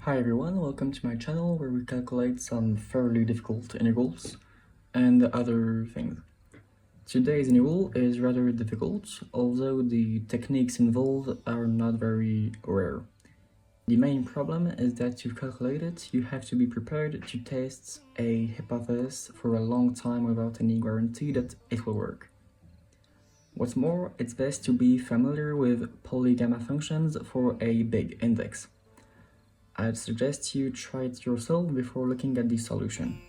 Hi everyone, welcome to my channel where we calculate some fairly difficult integrals and other things. Today's integral is rather difficult, although the techniques involved are not very rare. The main problem is that to calculate it, you have to be prepared to test a hypothesis for a long time without any guarantee that it will work. What's more, it's best to be familiar with polygamma functions for a big index. I'd suggest you try it yourself before looking at the solution.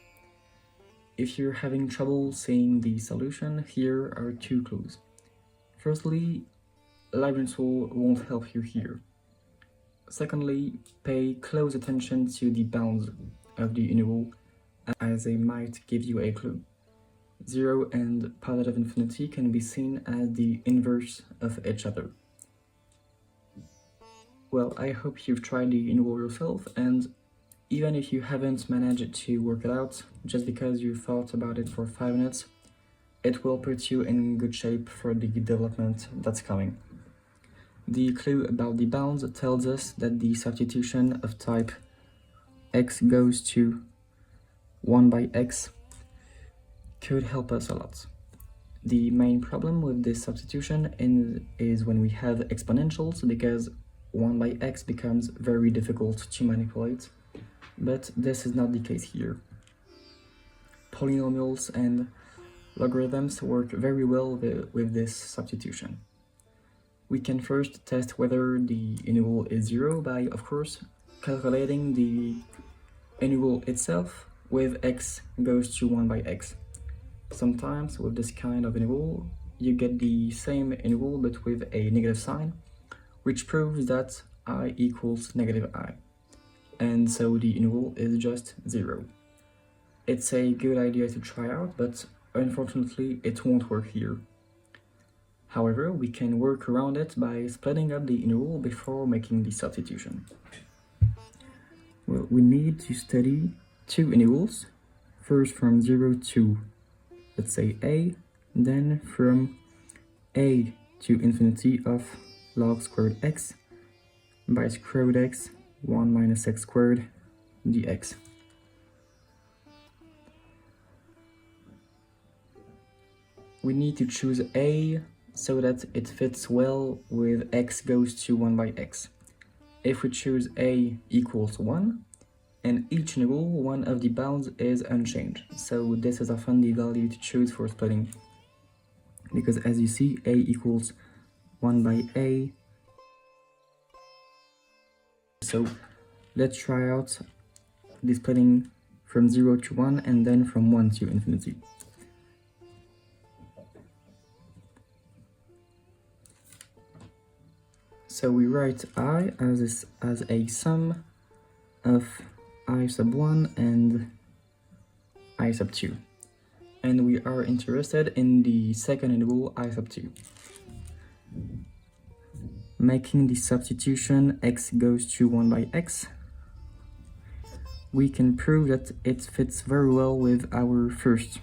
If you're having trouble seeing the solution, here are two clues. Firstly, Leibniz rule won't help you here. Secondly, pay close attention to the bounds of the integral, as they might give you a clue. 0 and positive infinity can be seen as the inverse of each other. Well, I hope you've tried the integral yourself, and even if you haven't managed to work it out, just because you thought about it for 5 minutes, it will put you in good shape for the development that's coming. The clue about the bounds tells us that the substitution of type x goes to 1 by x could help us a lot. The main problem with this substitution is when we have exponentials, because 1 by x becomes very difficult to manipulate, but this is not the case here. Polynomials and logarithms work very well with this substitution. We can first test whether the integral is 0 by, of course, calculating the integral itself with x goes to 1 by x. Sometimes with this kind of integral, you get the same integral but with a negative sign, which proves that I equals negative I, and so the integral is just 0. It's a good idea to try out, but unfortunately it won't work here. However, we can work around it by splitting up the integral before making the substitution. Well, we need to study two integrals, first from 0 to, let's say, a, then from a to infinity of log squared x by square root x 1 minus x squared dx. We need to choose a so that it fits well with x goes to 1 by x. If we choose a equals 1, and each integral, one of the bounds is unchanged, so this is often the value to choose for splitting, because as you see, a equals 1 by a. So let's try out the splitting from 0 to 1 and then from 1 to infinity. So we write I as a sum of I sub 1 and I sub 2. And we are interested in the second integral I sub 2. Making the substitution x goes to 1 by x, we can prove that it fits very well with our first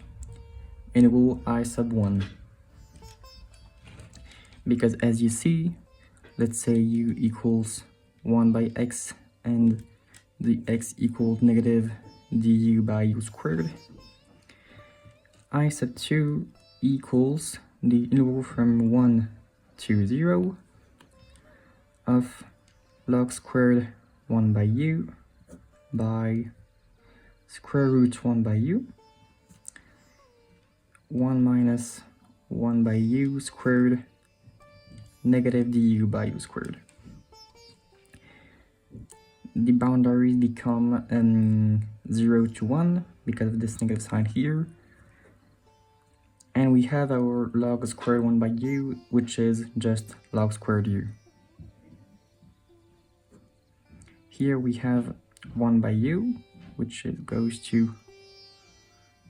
integral I sub 1. Because as you see, let's say u equals 1 by x and the x equals negative du by u squared. I sub 2 equals the integral from 1 to 0 of log squared 1 by u by square root 1 by u 1 minus 1 by u squared negative du by u squared. The boundaries become 0 to 1 because of this negative sign here, and we have our log squared 1 by u, which is just log squared u. Here we have 1 by u, which goes to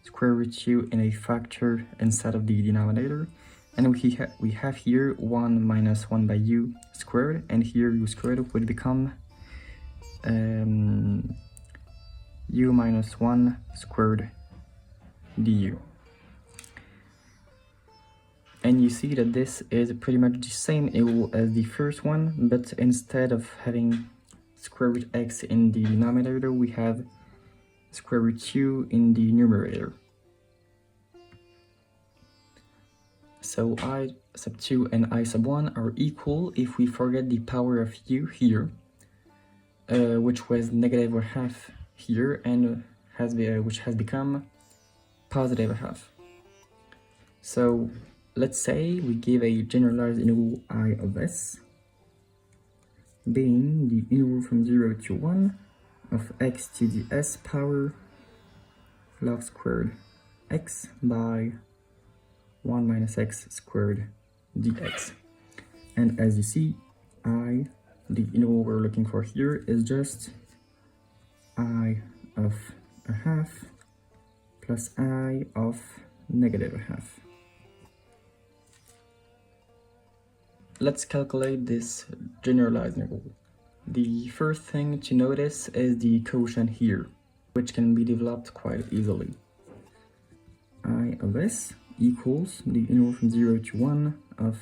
square root u in a factor instead of the denominator, and we have here 1 minus 1 by u squared, and here u squared would become u minus 1 squared du. And you see that this is pretty much the same integral as the first one, but instead of having square root x in the denominator, we have square root 2 in the numerator. So I sub 2 and I sub 1 are equal if we forget the power of u here, which was negative a half here, and which has become positive a half. So let's say we give a generalized integral I of s, being the integral from 0 to 1 of x to the s power log squared x by 1 minus x squared dx. And as you see, I, the integral we're looking for here, is just I of a half plus I of negative a half. Let's calculate this generalized integral. The first thing to notice is the quotient here, which can be developed quite easily. I of s equals the integral from 0 to 1 of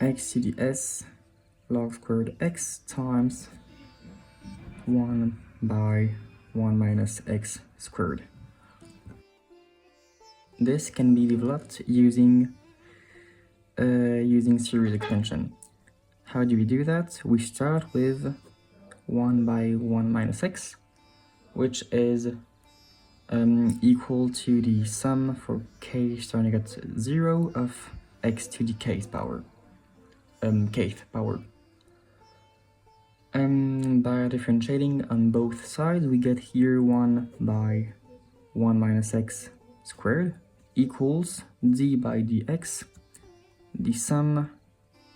x to the s log squared x times 1 by 1 minus x squared. This can be developed using series extension. How do we do that? We start with 1 by 1 minus x, which is equal to the sum for k starting at 0 of x to the kth power. By differentiating on both sides, we get here 1 by 1 minus x squared equals d by dx, the sum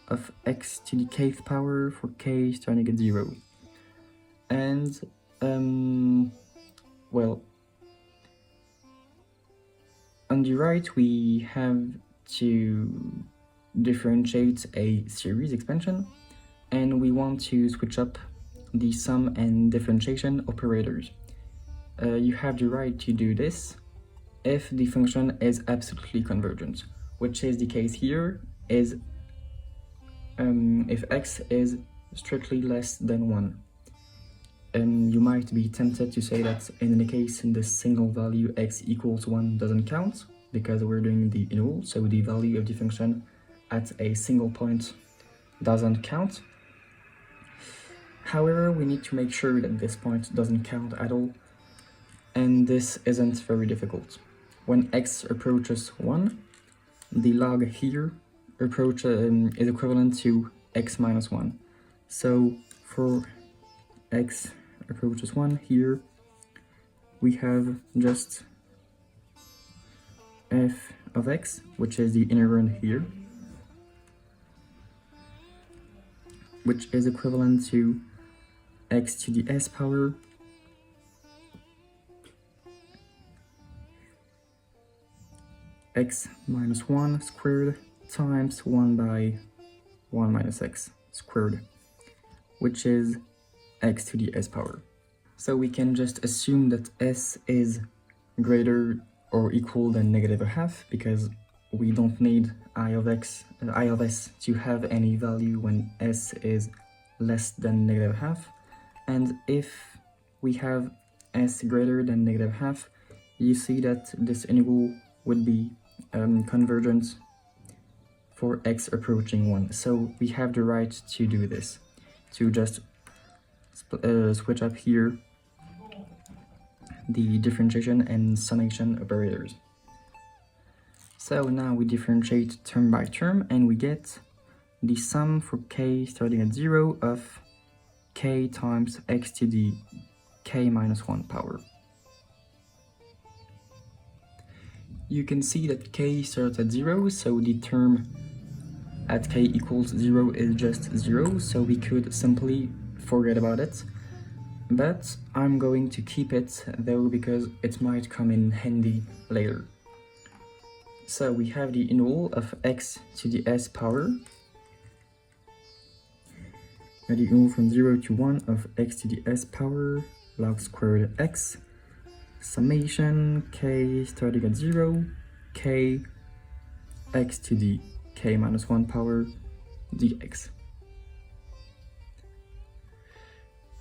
of x to the kth power for k starting at 0. And, well, on the right we have to differentiate a series expansion, and we want to switch up the sum and differentiation operators. You have the right to do this if the function is absolutely convergent, which is the case here, is if x is strictly less than 1. You might be tempted to say that in the case in the single value x equals 1 doesn't count, because we're doing the integral, so the value of the function at a single point doesn't count. However, we need to make sure that this point doesn't count at all, and this isn't very difficult. When x approaches 1, the log here is equivalent to x minus 1. So for x approaches 1 here, we have just f of x, which is the integrand here, which is equivalent to x to the s power x minus 1 squared times 1 by 1 minus x squared, which is x to the s power. So we can just assume that s is greater or equal than negative a half, because we don't need I of s to have any value when s is less than negative half. And if we have s greater than negative half, you see that this integral would be convergent for x approaching 1. So we have the right to do this, to just switch up here the differentiation and summation operators. So now we differentiate term by term, and we get the sum for k starting at 0 of k times x to the k minus 1 power. You can see that k starts at 0, so the term at k equals 0 is just 0, so we could simply forget about it. But I'm going to keep it though, because it might come in handy later. So we have the integral of x to the s power, and the integral from 0 to 1 of x to the s power log squared x, summation k starting at 0, k x to the k minus 1 power dx.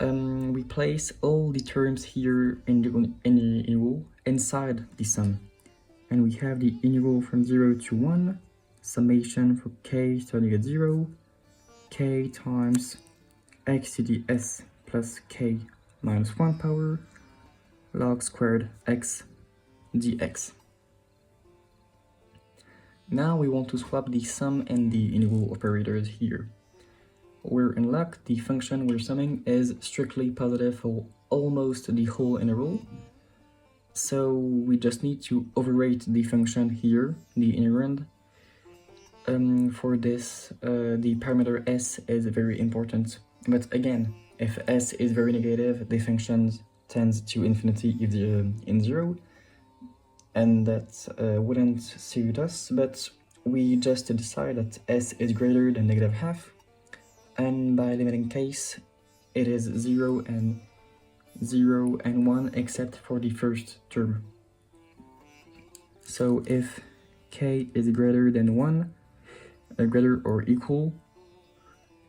we place all the terms here in the integral inside the sum. And we have the integral from 0 to 1, summation for k starting at 0, k times x to the s plus k minus 1 power log squared x dx. Now we want to swap the sum and the integral operators here. We're in luck, the function we're summing is strictly positive for almost the whole integral. So we just need to overrate the function here, the integrand. For this, the parameter s is very important. But again, if s is very negative, the function tends to infinity if in 0. And that wouldn't suit us, but we just decide that s is greater than negative half. And by limiting case, it is 0 and 1 except for the first term. So if k is greater than 1, greater or equal,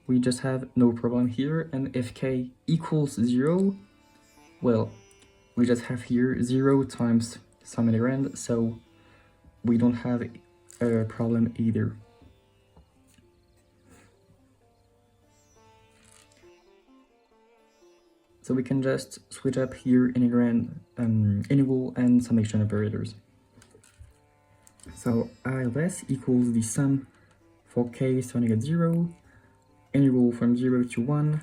we just have no problem here. And if k equals 0, well, we just have here 0 times some integrand, so we don't have a problem either. So we can just switch up here integrand, integral and summation operators. So I of s equals the sum for k starting at 0, integral from 0 to 1,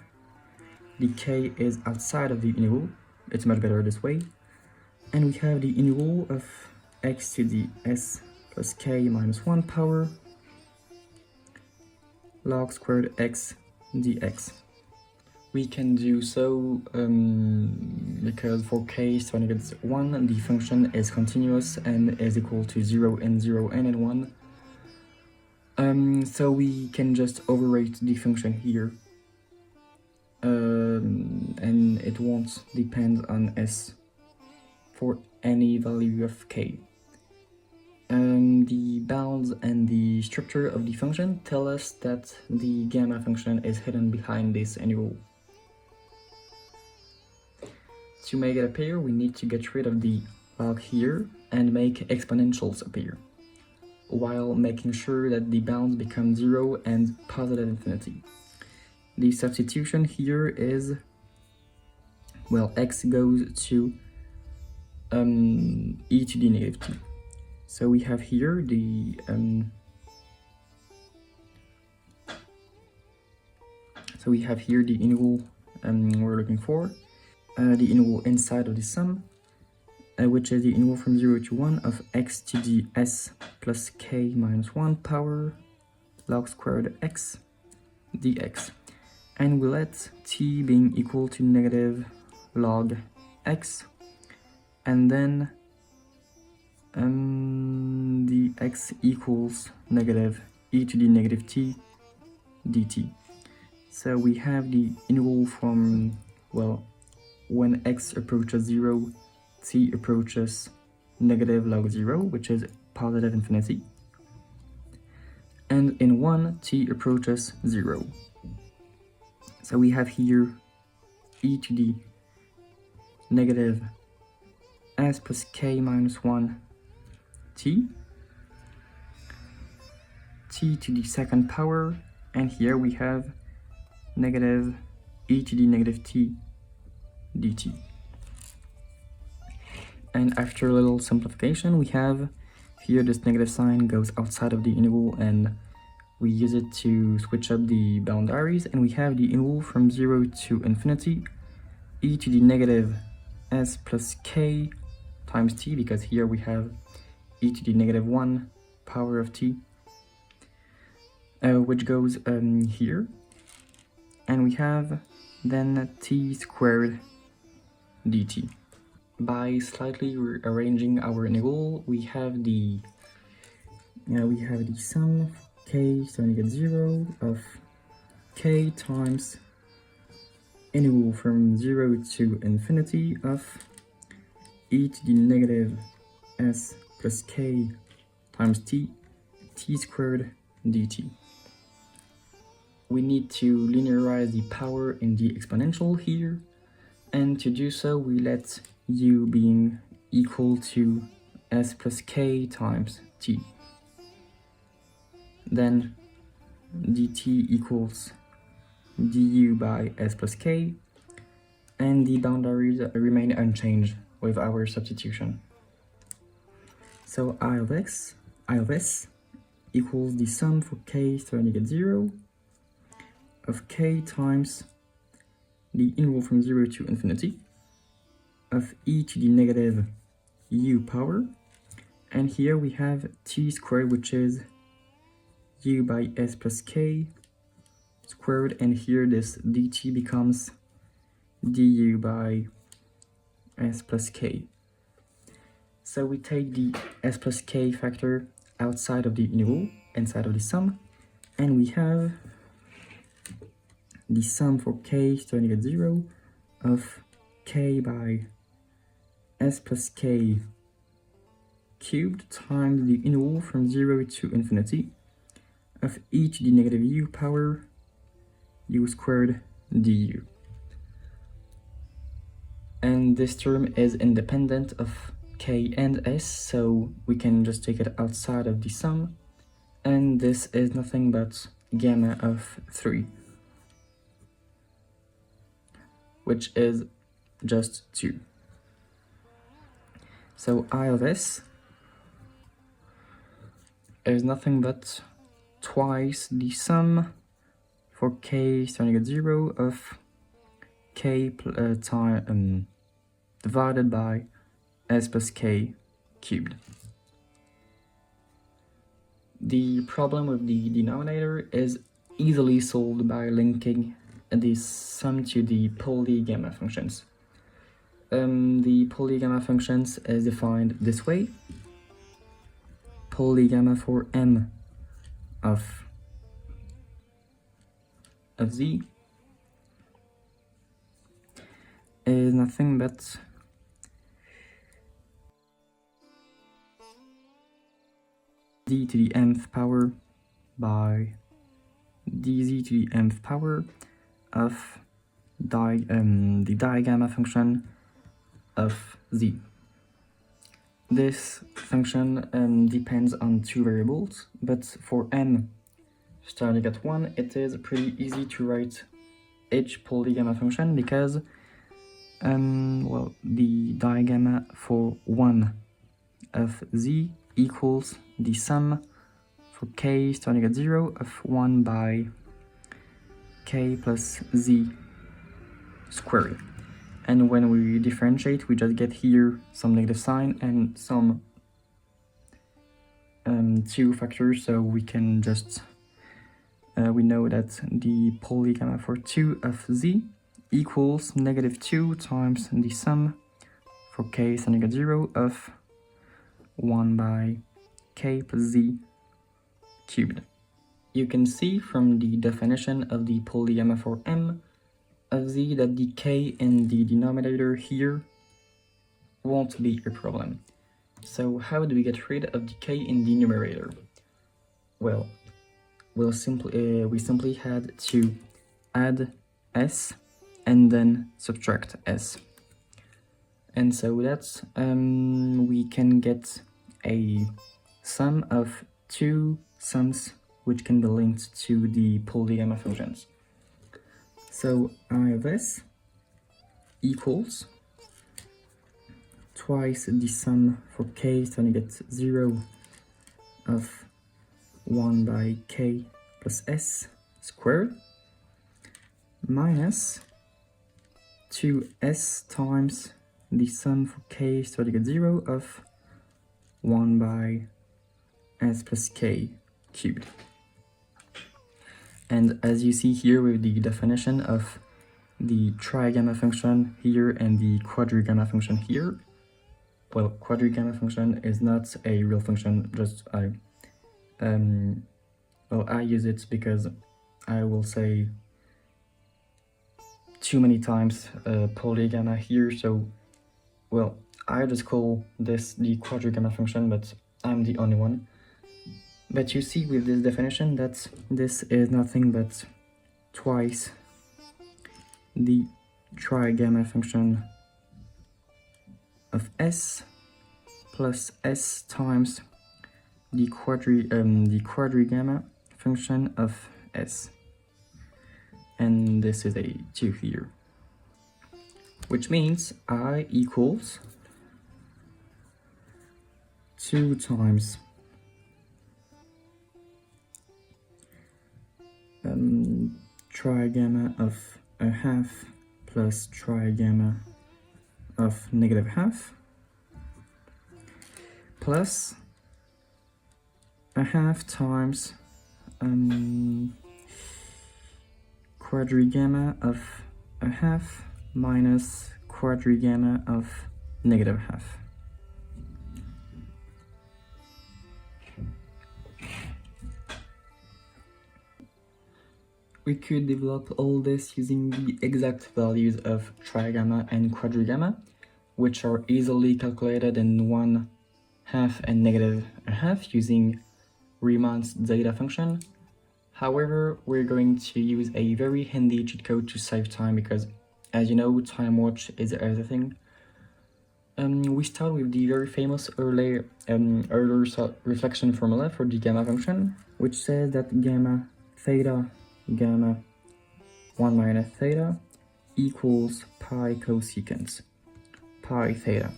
the k is outside of the integral, it's much better this way, and we have the integral of x to the s plus k minus 1 power log squared x dx. We can do so because for k starting at 1, the function is continuous and is equal to 0 and 0 and 1. So we can just overrate the function here. And it won't depend on s for any value of k. The bounds and the structure of the function tell us that the gamma function is hidden behind this integral. To make it appear, we need to get rid of the log here and make exponentials appear, while making sure that the bounds become 0 and positive infinity. The substitution here is, well, x goes to e to the negative t. So we have here the integral we're looking for, the integral inside of the sum, which is the integral from 0 to 1 of x to the s plus k minus 1 power log squared x dx. And we let t being equal to negative log x, and then the x equals negative e to the negative t dt. So we have the integral from, well, when x approaches 0, t approaches negative log 0, which is positive infinity, and in 1, t approaches 0. So we have here e to the negative s plus k minus 1 t to the second power, and here we have negative e to the negative t dt. And after a little simplification, we have here this negative sign goes outside of the integral, and we use it to switch up the boundaries, and we have the integral from 0 to infinity e to the negative s plus k times t, because here we have e to the negative 1 power of t, which goes here, and we have then t squared dt. By slightly rearranging our integral, we have the sum k starting at 0 of k times integral from 0 to infinity of e to the negative s plus k times t squared dt. we need to linearize the power in the exponential here, and to do so we let u being equal to s plus k times t. Then dt equals du by s plus k, and the boundaries remain unchanged with our substitution. So I of s equals the sum for k starting at 0 of k times the integral from 0 to infinity of e to the negative u power, and here we have t squared, which is u by s plus k squared, and here this dt becomes du by s plus k. So we take the s plus k factor outside of the integral, inside of the sum, and we have the sum for k starting at 0 of k by s plus k cubed times the integral from 0 to infinity of e to the negative u power u squared du. And this term is independent of k and s, so we can just take it outside of the sum, and this is nothing but gamma of 3, which is just 2. So I of s is nothing but twice the sum for k starting at 0 of k divided by s plus k cubed. The problem with the denominator is easily solved by linking the sum to the polygamma functions. The polygamma functions is defined this way. Polygamma for m of z is nothing but d to the mth power by dz to the mth power of the digamma function of z. This function depends on two variables, but for m starting at 1, it is pretty easy to write each polygamma function because well, the digamma for 1 of z equals the sum for k starting at 0 of 1 by k plus z squared. And when we differentiate, we just get here some negative sign and some 2 factors, so we can just we know that the polygamma for 2 of z equals negative 2 times the sum for k starting at 0 of 1 by k plus z cubed. You can see from the definition of the polygamma for m of z that the k in the denominator here won't be a problem. So how do we get rid of the k in the numerator? Well, we simply had to add s and then subtract s. And so that's we can get a sum of 2 sums which can be linked to the polygamma functions. So I of s equals twice the sum for k starting at 0 of 1 by k plus s squared minus 2s times the sum for k starting at 0 of 1 by s plus k cubed. And as you see here with the definition of the trigamma function here and the quadrigamma function here, well, quadrigamma function is not a real function, just I use it because I will say too many times polygamma here, so well, I just call this the quadrigamma function, but I'm the only one. But you see with this definition that this is nothing but twice the trigamma function of S plus S times the quadrigamma function of S. And this is a 2 here, which means I equals 2 times trigamma of a half plus trigamma of negative half plus a half times quadrigamma of a half minus quadrigamma of negative half. We could develop all this using the exact values of trigamma and quadrigamma, which are easily calculated in 1/2 and negative a half using Riemann's zeta function. However, we're going to use a very handy cheat code to save time because, as you know, time watch is everything. We start with the very famous Euler reflection formula for the gamma function, which says that gamma theta gamma 1 minus theta equals pi cosecant pi theta.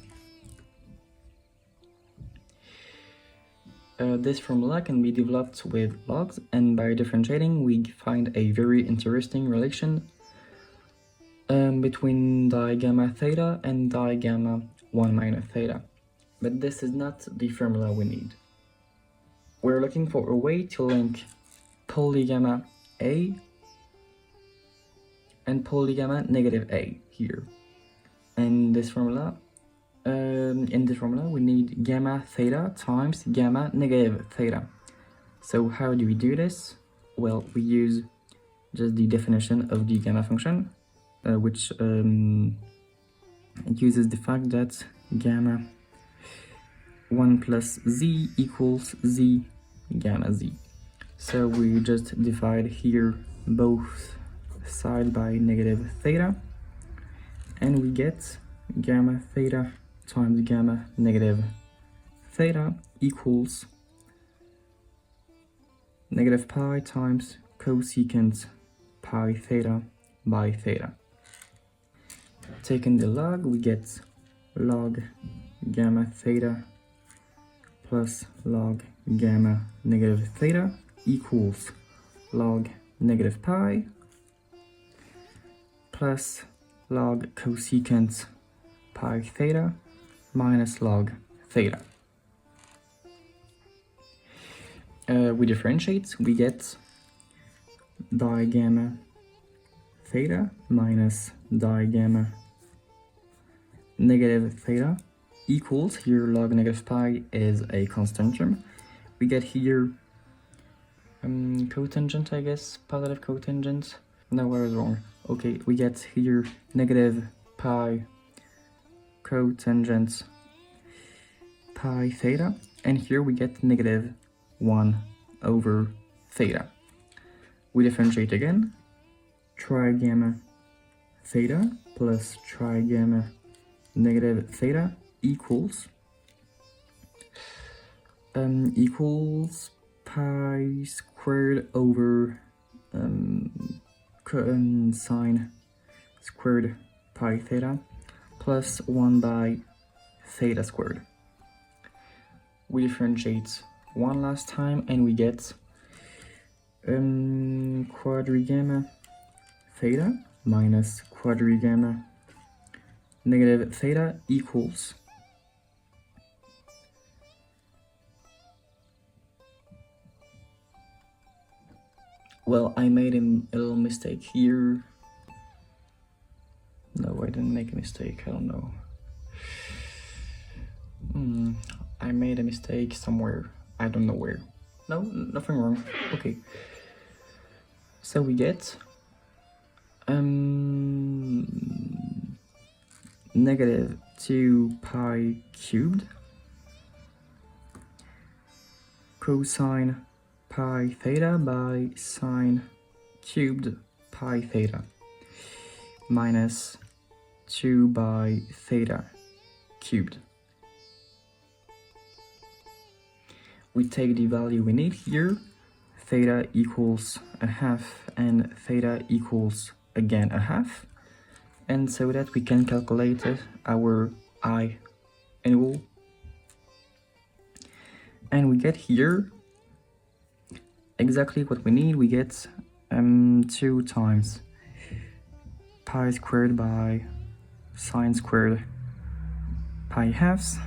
This formula can be developed with logs, and by differentiating we find a very interesting relation between digamma theta and digamma 1 minus theta. But this is not the formula we need. We're looking for a way to link polygamma A and polygamma negative A here. And this formula, in this formula, we need gamma theta times gamma negative theta. So how do we do this? Well, we use just the definition of the gamma function, which uses the fact that gamma 1 plus z equals z gamma z. So we just divide here both sides by negative theta, and we get gamma theta times gamma negative theta equals negative pi times cosecant pi theta by theta. Taking the log, we get log gamma theta plus log gamma negative theta equals log negative pi plus log cosecant pi theta minus log theta. We differentiate, we get digamma theta minus digamma negative theta equals, here log negative pi is a constant term. We get here cotangent, I guess, positive cotangent. No, I was wrong. Okay, we get here negative pi cotangent pi theta, and here we get negative 1 over theta. We differentiate again, trigamma theta plus trigamma negative theta equals pi squared over sine squared pi theta plus 1 by theta squared. We differentiate one last time and we get quadrigamma theta minus quadrigamma negative theta equals well, I made a little mistake here. No, I didn't make a mistake, I don't know. I made a mistake somewhere, I don't know where. No, nothing wrong, okay. So we get negative 2 pi cubed cosine pi theta by sine cubed pi theta minus 2 by theta cubed. We take the value we need here, theta equals a half and theta equals again a half, and so that we can calculate our I annual, and we get here exactly what we need. We get 2 times pi squared by sine squared pi halves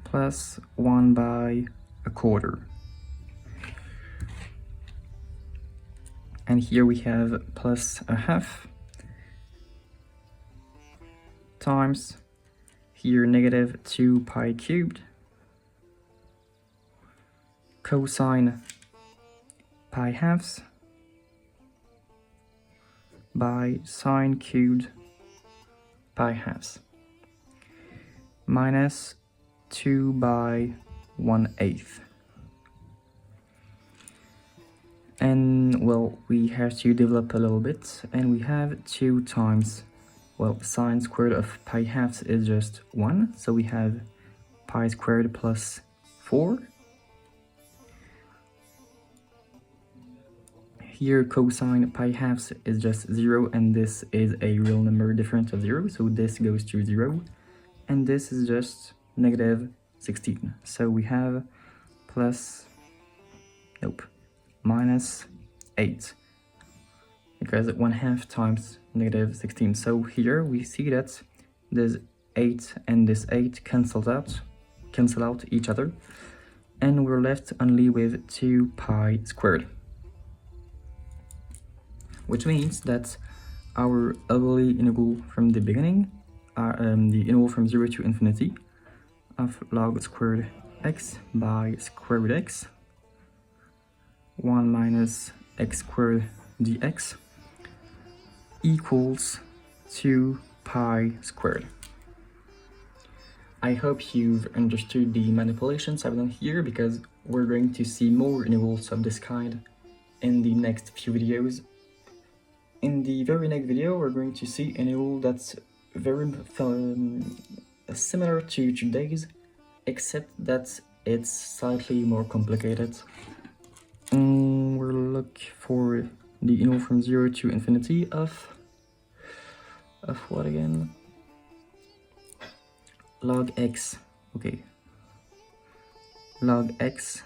plus 1 by a quarter. And here we have plus a half times here negative 2 pi cubed cosine pi halves by sine cubed pi halves minus 2 by 1/8. And well, we have to develop a little bit, and we have 2 times, well, sine squared of pi halves is just 1, so we have pi squared plus 4. Here cosine pi halves is just 0, and this is a real number different of 0, so this goes to 0, and this is just negative 16. So we have plus, nope, minus 8, because 1/2 times negative 16. So here we see that this 8 and this 8 cancel out each other, and we're left only with 2 pi squared, which means that our ugly integral from the beginning, the integral from 0 to infinity of log squared x by square root x 1 minus x squared dx equals 2 pi squared. I hope you've understood the manipulations I've done here, because we're going to see more integrals of this kind in the next few videos. In the very next video, we're going to see an integral that's very similar to today's, except that it's slightly more complicated. We'll look for the integral from 0 to infinity of what again? Log x, okay. Log x,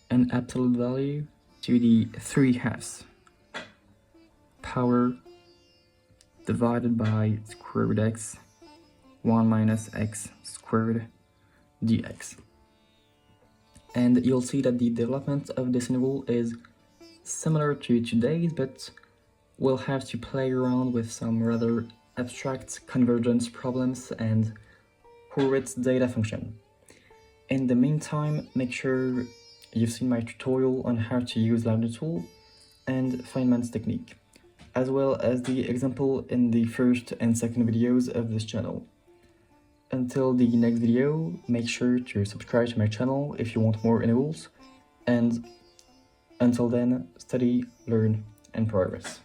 an absolute value to the 3/2 power divided by square root x 1 minus x squared dx. And you'll see that the development of this integral is similar to today's, but we'll have to play around with some rather abstract convergence problems and Hurwitz data function. In the meantime, make sure you've seen my tutorial on how to use Lambda tool and Feynman's technique, as well as the example in the first and second videos of this channel. Until the next video, make sure to subscribe to my channel if you want more integrals, and until then, study, learn, and progress.